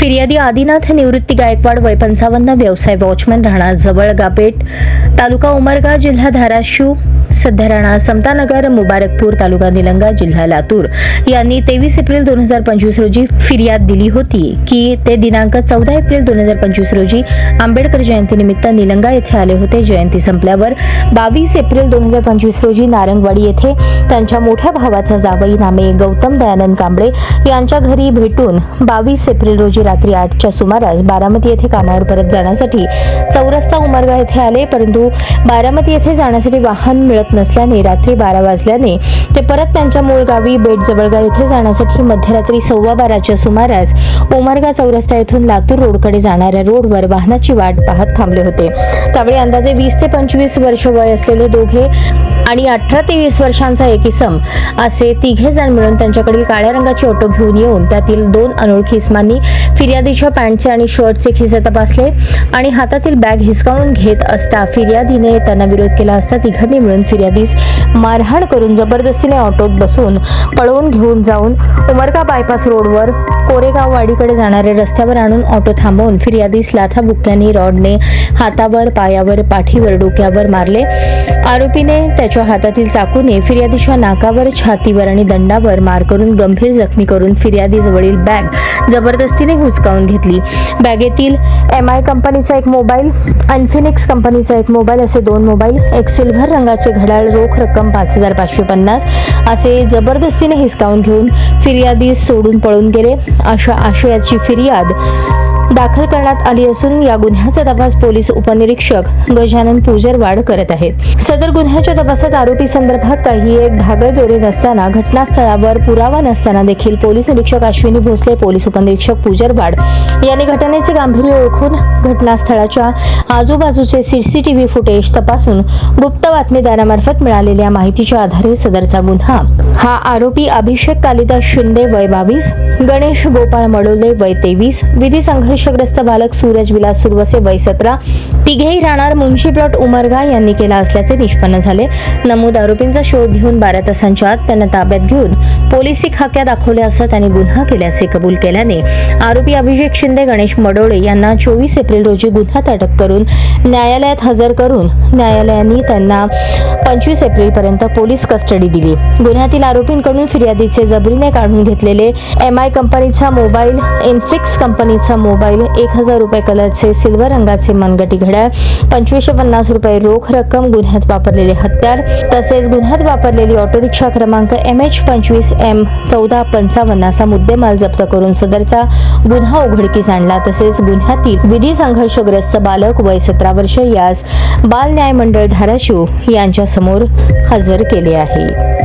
फिर्यादी आदिनाथ निवृत्ती गायकवाड वय 55, व्यवसाय वॉचमॅन, राहणार जवळगा पेठ, तालुका उमरगा, जिल्हा धाराशिव, सध्या राहणार समतानगर, मुबारकपूर, तालुका निलंगा, जिल्हा लातूर यांनी 23 एप्रिल 2025 रोजी फिर्याद दिली होती की ते दिनांक 14 एप्रिल 2025 रोजी आंबेडकर जयंतीनिमित्त निलंगा येथे आले होते. जयंती संपल्यावर 22 एप्रिल 2025 रोजी नारंगवाडी येथे त्यांच्या मोठ्या भावाचा जावई नामे गौतम दयानंद कांबळे यांच्या घरी भेटून 22 एप्रिल रोजी रात्री 8च्या सुमारास बारामती येथे कामावर परत जाण्यासाठी चौरस्ता उमरगा येथे आले, परंतु बारामती येथे जाण्यासाठी वाहन मिळत नसल्याने रात्री 12 वाजल्याने ते परत त्यांच्या मूळ गावी बेट जवळगा येथे जाण्यासाठी मध्यरात्री 12:15च्या सुमारास उमरगा चौरस्ता येथून लातूर रोडकडे जाणाऱ्या रोडवर वाहनाची वाट पाहत थांबले होते. त्यावेळी अंदाजे 20 ते 25 वर्ष वय असलेले दोघे आणि 18 ते 20 वर्षांचा एक इसम असे तिघे जण मिळून त्यांच्याकडील काळ्या रंगाची ऑटो घेऊन येऊन त्यातील 2 अनोळखी इसमांनी फिर्यादीच्या पॅन्टचे आणि शर्टचे खिसे तपासले आणि हातातील बॅग हिसकावून घेत असता फिर्यादीने त्यांना विरोध केला असता तिघांनी मिळून फिर्यादीस मारहाण करून जबरदस्तीने ऑटोत बसवून पळवून घेऊन जाऊन उमरगा बायपास रोडवर कोरेगाव वाडीकडे जाणाऱ्या रस्त्यावर आणून ऑटो थांबवून फिर्यादीस लाथाबुक्क्यांनी रॉडने हातावर, पायावर, पाठीवर, डोक्यावर मारले. आरोपीने त्याच्या हातातील चाकूने फिर्यादीच्या नाकावर, छातीवर आणि दंडावर मार करून गंभीर जखमी करून फिर्यादी जवळील बॅग जबरदस्तीने हुसकावून घेतली. बॅगेतील MI कंपनीचा एक मोबाईल, इन्फिनिक्स कंपनीचा एक मोबाईल असे 2 मोबाईल, एक सिल्व्हर रंगाचे घड्याळ, रोख रक्कम 5,550 असे जबरदस्तीने हिसकावून घेऊन फिर्यादी सोडून पळून गेले. अशा आशयाची फिर्याद दाखल करण्यात आली असून या गुन्ह्याचा तपास पोलीस उपनिरीक्षक गजानन पुजरवाड करत आहेत. सदर गुन्ह्याच्या तपासात आरोपी संदर्भात काही एक धागेदोरे नसताना, घटनास्थळावर पुरावा नसताना देखील पोलीस निरीक्षक अश्विनी भोसले, पोलीस उपनिरीक्षक पुजरवाड यांनी घटनेचे गांभीर्य ओळखून घटनास्थळाच्या आजूबाजूचे CCTV फुटेज तपासून गुप्त बातमीदारामार्फत मिळालेल्या माहितीच्या आधारे सदरचा गुन्हा हा आरोपी अभिषेक कालिदास शिंदे वय 22, गणेश गोपाळ मडोले वय 23, विधी संघर्षग्रस्त बालक सूरज विलास सुरवसे वय 17 तिघेही राहणार मुंशी प्लॉट उमरगा यांनी केला असल्याचे निष्पन्न झाले. नमूद आरोपींचा शोध घेऊन 12 तासांच्या आत त्यांना ताब्यात घेऊन पोलिसी खाक्या दाखवल्या असता त्यांनी गुन्हा केल्याचे कबूल केल्याने आरोपी अभिषेक शिंदे, गणेश मडोळे यांना 24 एप्रिल रोजी गुन्ह्यात अटक करून न्यायालयात हजर करून न्यायालयाने त्यांना 25 एप्रिल पर्यंत पोलीस कस्टडी दिली. गुन्ह्यातील आरोपींकडून फिर्यादीचे जबरीने काढून घेतलेले MI कंपनीचा मोबाईल, इन्फिक्स कंपनीचा मोबाईल, 1,000 रुपये कलरचे सिल्वर रंगाचे मनगटी घड्याळ, 2,550 रुपये रोख रक्कम, गुन्ह्यात वापरलेले हत्यार तसेच गुन्ह्यात वापरलेली ऑटो रिक्षा क्रमांक MH25M 1455 असा मुद्देमाल जप्त करून सदरचा गुन्हा उघडकीस आणला. तसेच गुन्ह्यातील विधी संघर्षग्रस्त बालक वय 17 वर्ष यास बाल न्याय मंडळ धाराशिव यांच्या समोर हजर केले आहे.